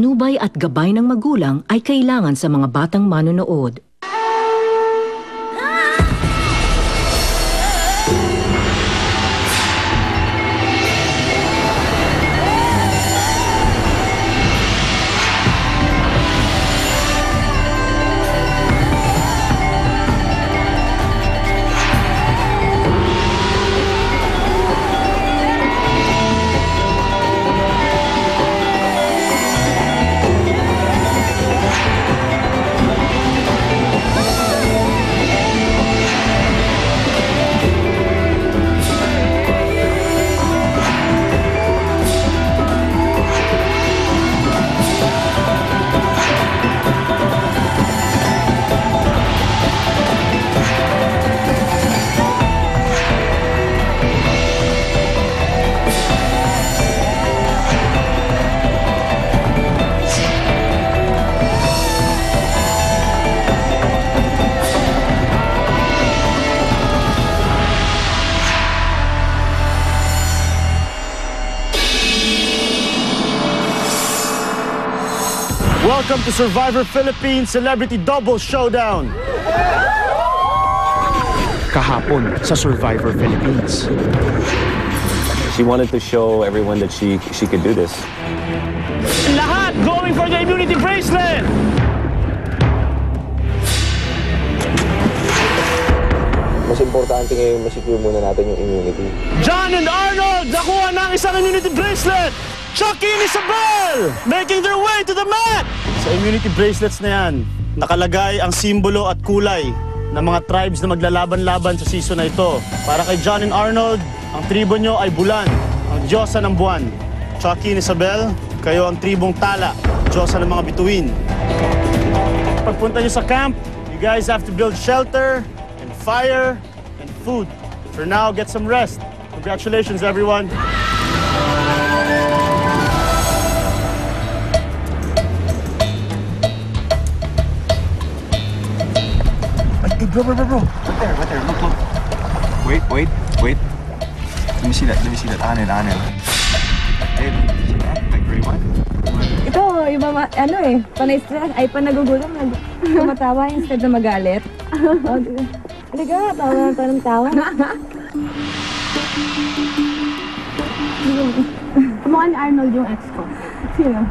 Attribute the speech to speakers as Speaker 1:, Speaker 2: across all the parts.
Speaker 1: patnubay at gabay ng magulang ay kailangan sa mga batang manonood.
Speaker 2: Welcome to Survivor Philippines Celebrity Double Showdown! Kahapon sa Survivor Philippines.
Speaker 3: She wanted to show everyone that she could do this.
Speaker 2: Lahat going for the immunity bracelet!
Speaker 3: Mas importante ngayon, masecure muna natin yung immunity.
Speaker 2: John and Arnold nakuha ng isang immunity bracelet! Chucky and Isabel making their way to the mat! Sa immunity bracelets na yan, nakalagay ang simbolo at kulay ng mga tribes na maglalaban-laban sa season na ito. Para kay John and Arnold, ang tribo nyo ay Bulan, ang diyosa ng buwan. Chucky and Isabel, kayo ang tribong Tala, diyosa ng mga bituin. Pagpunta nyo sa camp, you guys have to build shelter and fire and food. For now, get some rest. Congratulations, everyone.
Speaker 4: Bro. Right there. Look. Wait. Let me see that. Anel. Hey, see that? Like, ready, one?
Speaker 5: Ito, yung mga, panay stress, ay panagugutom, tumatawa instead na magalit. Halika, tawa. Kumukha ni Arnold yung ex ko. Sino?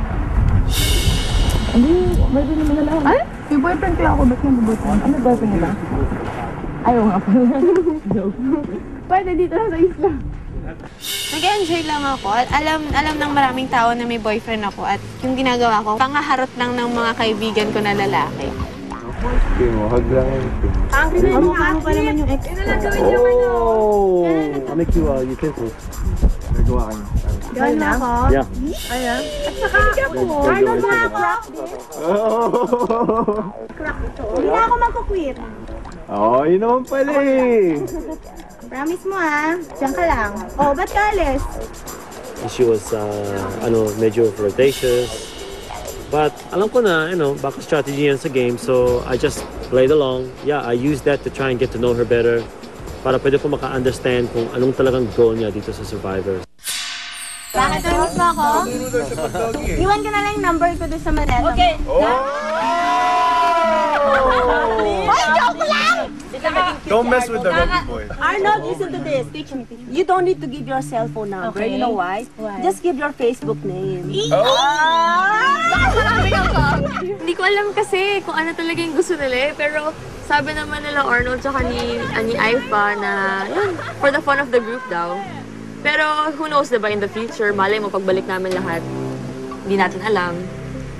Speaker 5: Hindi, boyfriend naman na lang. Ay? May boyfriend kaya ako, ba't nabubutan? Ano boyfriend nila? Ayaw nga pala. Pwede dito lang sa isla.
Speaker 6: Nag-enjoy lang ako at alam ng maraming tao na may boyfriend ako at yung ginagawa ko, pangaharot lang ng mga kaibigan ko na lalaki.
Speaker 3: Sige mo, hug lang yun.
Speaker 5: Mukha mo pa naman yung ex ko.
Speaker 2: I'll make you utensils.
Speaker 4: Nagawa ka niyo.
Speaker 5: Gawin na ako?
Speaker 2: Yeah.
Speaker 5: Ayan. At saka, Arnold mga crack din. Hindi na ako magkukwit.
Speaker 4: Oh, yun naman pala eh.
Speaker 5: Promise mo diyan ka lang. Oh, ba't ka alis?
Speaker 7: She was, medyo flirtatious. But alam ko na, baka strategy yan sa game. So I just played along. Yeah, I used that to try and get to know her better. Para pwede ko maka-understand kung anong talagang goal niya dito sa Survivor.
Speaker 5: Bakit tulos mo ako? Iwan ka na lang yung number ko doon sa maleta. Okay. Ay, joke lang!
Speaker 4: Don't mess with the rugby boy.
Speaker 8: Arnold, listen to this. You don't need to give your cell phone number.
Speaker 5: Okay.
Speaker 8: You know why? Just give your Facebook name.
Speaker 6: Hindi ko alam kasi kung ano talaga yung gusto nila pero sabi naman nila Arnold tsaka ni Aifa na yun, for the fun of the group daw. Pero who knows, diba, in the future, malay mo pagbalik namin lahat, hindi natin alam.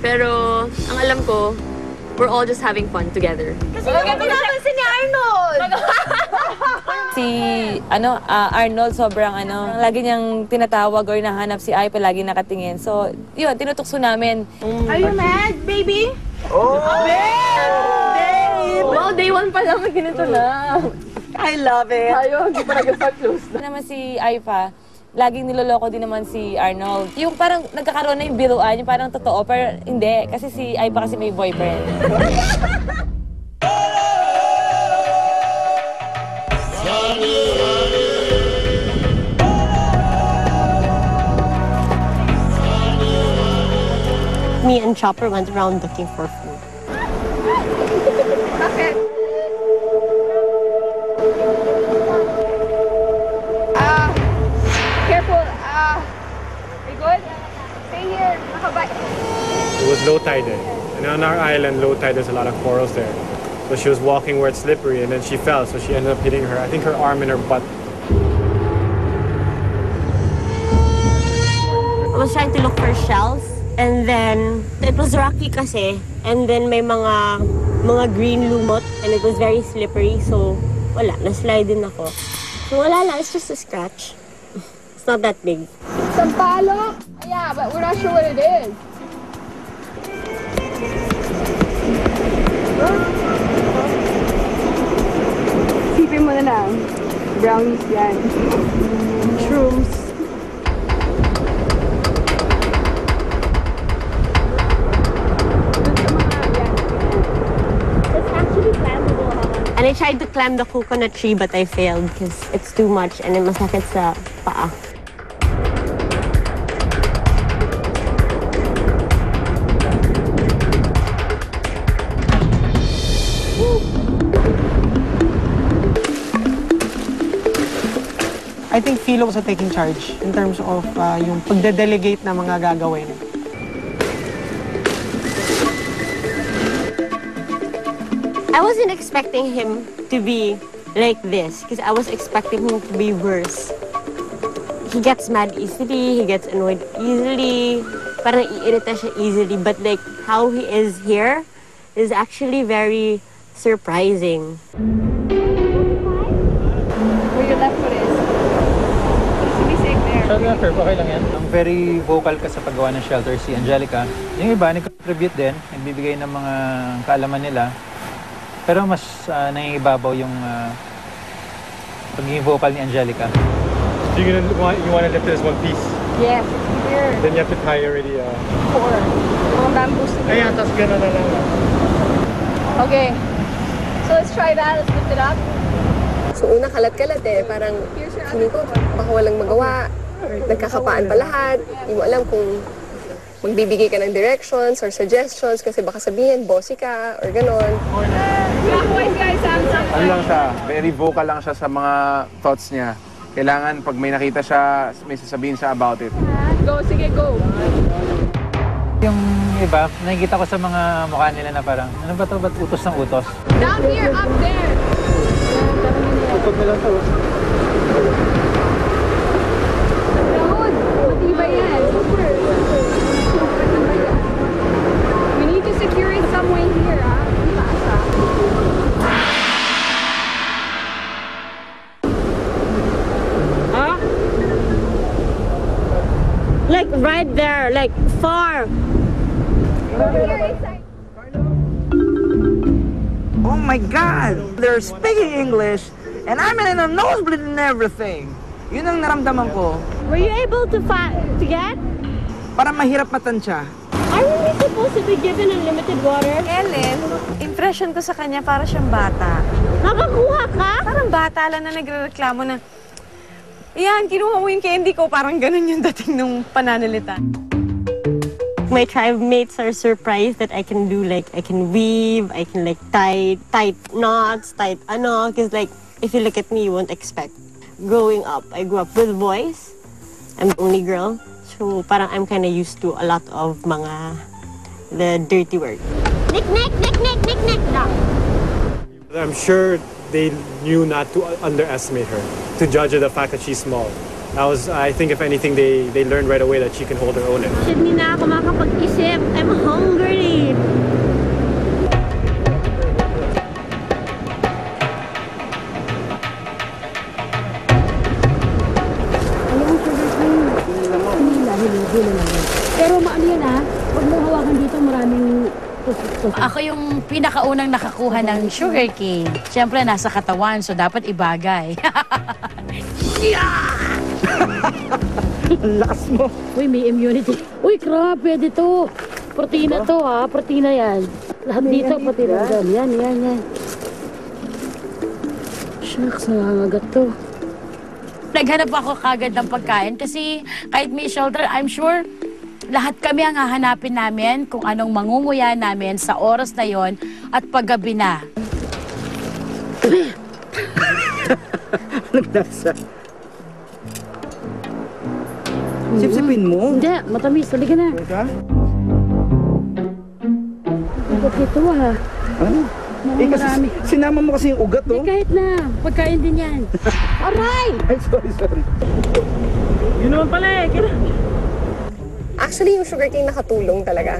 Speaker 6: Pero ang alam ko, we're all just having fun together.
Speaker 5: Kasi nagpinapansin ni Arnold!
Speaker 9: Si Arnold sobrang lagi niyang tinatawag or nahanap si Aipa, lagi nakatingin. So, yun, tinutukso namin.
Speaker 5: Are you mad, baby?
Speaker 4: Oh!
Speaker 5: Babe!
Speaker 6: Wow, day one pa lang, ganito na.
Speaker 8: I love it.
Speaker 6: Tayo, hindi pa nag-start-close na.
Speaker 9: Naman si Aipa, laging niloloko din naman si Arnold. Yung parang nagkakaroon na yung biruan, yung parang totoo, pero hindi. Kasi si Aipa kasi may boyfriend.
Speaker 10: Me and Chopper went around looking for food.
Speaker 5: Bakit? Careful. You good? Stay here. Nakabay.
Speaker 7: It was low tide there. And on our island, low tide, there's a lot of corals there. So she was walking where it's slippery, and then she fell, so she ended up hitting her, I think her arm and her butt.
Speaker 10: I was trying to look for shells, and then it was rocky kasi, and then may mga green lumot, and it was very slippery, so wala, na-slide din ako. So wala lang, it's just a scratch. It's not that big.
Speaker 5: Sampalok? Yeah, but we're not sure what it is. Sipin mo na lang. Brownies yan. Shrooms.
Speaker 10: And I tried to climb the coconut tree, but I failed because it's too much and it masakit sa paa.
Speaker 11: I think Philo was taking charge in terms of yung pagde-delegate na mga gagawin.
Speaker 10: I wasn't expecting him to be like this because I was expecting him to be worse. He gets mad easily, he gets annoyed easily, parang iirita siya easily, but like how he is here is actually very surprising.
Speaker 5: Where your left foot is. Sumisig there.
Speaker 4: Shelter, okay lang yan. Ang very vocal ka sa paggawa ng shelter, si Angelica. Yung iba, nag-contribute din, nagbibigay ng mga kaalaman nila. Pero mas nangibabaw yung pagiging vocal ni Angelica.
Speaker 7: So you want to lift it as one piece?
Speaker 5: Yes, here.
Speaker 7: Then you have to tie already.
Speaker 5: 4. Mga bamboos.
Speaker 7: Ayan, tas gano'n na lang.
Speaker 5: Okay. So let's try that. Let's lift it up.
Speaker 12: So una kalat-kalat eh, parang hindi ko baka walang magawa, nagkakapaan pa lahat, hindi mo alam kung magbibigay ka ng directions or suggestions kasi baka sabihin, bossy ka or ganon.
Speaker 13: Ano lang siya, very vocal lang siya sa mga thoughts niya. Kailangan pag may nakita siya, may sasabihin siya about it.
Speaker 5: Go, sige, go.
Speaker 4: Yung iba, nakikita ko sa mga mukha nila na parang, ano ba ito? Ba't utos ng utos?
Speaker 5: Down here, up there.
Speaker 4: Upag na lang ito.
Speaker 5: Rahod, matibay yan. Super. We need to secure it some way here, ah. Taas, ah.
Speaker 10: Huh? Like right there, like far.
Speaker 11: Oh my God! They're speaking English, and I'm in a nosebleed and everything. Yun ang naramdaman ko.
Speaker 10: Were you able to get?
Speaker 11: Parang mahirap matansya.
Speaker 10: Are we supposed to be given unlimited water?
Speaker 14: Ellen, impression ko sa kanya para siyang bata.
Speaker 10: Nakakuha ka?
Speaker 14: Parang bata lang na nagrereklamo na, ayan, kinuha mo yung candy ko. Parang ganun yung dating ng pananalita.
Speaker 10: My tribe mates are surprised that I can do like, I can weave, I can like tie knots, because like, if you look at me, you won't expect. Growing up, I grew up with boys. I'm the only girl. So parang I'm kind of used to a lot of the dirty work. Nick.
Speaker 7: I'm sure they knew not to underestimate her, to judge her the fact that she's small. I think if anything, they learned right away that she can hold her own.
Speaker 10: Hindi na ako makapag-isip. I'm hungry.
Speaker 15: Pero maano yan ha, pag mo hawakan dito maraming
Speaker 16: Ako yung pinakaunang nakakuha ng sugarcane. Siyempre, nasa katawan, so dapat ibagay.
Speaker 15: Ang lakas mo. Uy, may immunity. Uy, crap, pwede to. Protina to ha, protina yan. Lahat dito, protina. Yan. Shucks, nangangagat to.
Speaker 16: Naghanap ako kagad ng pagkain kasi kahit may shelter, I'm sure lahat kami ang hahanapin namin kung anong mangunguya namin sa oras na yon at paggabi na.
Speaker 11: Naglasa. Sipsipin mo?
Speaker 15: Hindi, matamis. Halika na.
Speaker 11: Teka.
Speaker 15: Ugat ito ha.
Speaker 11: Ano?
Speaker 15: Mukhang marami.
Speaker 11: Sinama mo kasi yung ugat, oh.
Speaker 15: Kahit na. Pagkain din yan. Aray!
Speaker 11: Ay, sorry.
Speaker 15: Yun naman pala eh.
Speaker 12: Actually, yung sugarcane nakatulong talaga.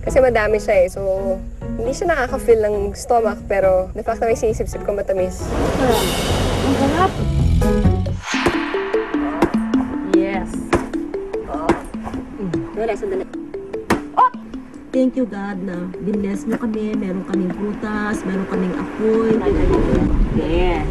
Speaker 12: Kasi madami siya eh, so hindi siya nakaka-fill ng stomach, pero the fact na may sinisip-sip ko matamis.
Speaker 15: Ang sarap.
Speaker 8: Yes. Dali, sandali. Thank you, God, na binless mo kami. Meron kaming prutas, meron kaming apoy. Yeah.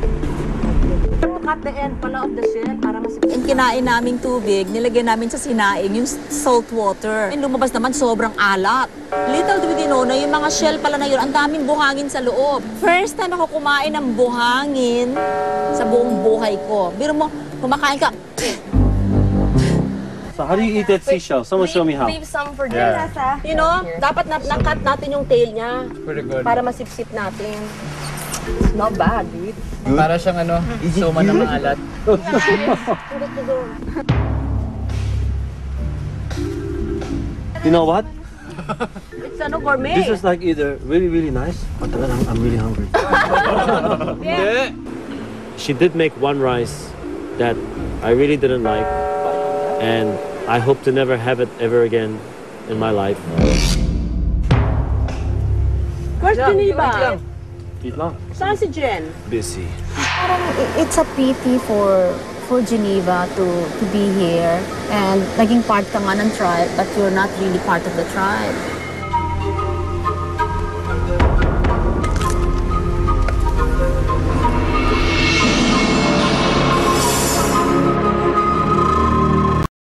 Speaker 8: Cut the end pala of the shell para masipin.
Speaker 17: Yung kinain naming tubig, nilagyan namin sa sinaing yung salt water. Yung lumabas naman sobrang alat. Little do we know na yung mga shell pala na yun, ang daming buhangin sa loob. First time ako kumain ng buhangin sa buong buhay ko. Biro mo, kumakain ka.
Speaker 7: So how do you eat that seashell? Someone show me how.
Speaker 6: Leave some for
Speaker 7: Yeah.
Speaker 6: dinner.
Speaker 8: You know, dapat na-cut natin yung tail niya.
Speaker 13: Pretty good.
Speaker 8: Para masipsip natin. It's not bad, dude.
Speaker 18: Para siyang ano, soma na maalat.
Speaker 7: You know what?
Speaker 8: It's ano, gourmet.
Speaker 7: This is like either really nice, but then I'm really hungry.
Speaker 8: Yeah.
Speaker 7: She did make one rice that I really didn't like, and I hope to never have it ever again in my life.
Speaker 8: Where's Geneva?
Speaker 7: Eat lang.
Speaker 8: Saan si Jen?
Speaker 7: Busy.
Speaker 19: Parang it's a pity for Geneva to be here and naging part ka nga ng tribe but you're not really part of the tribe.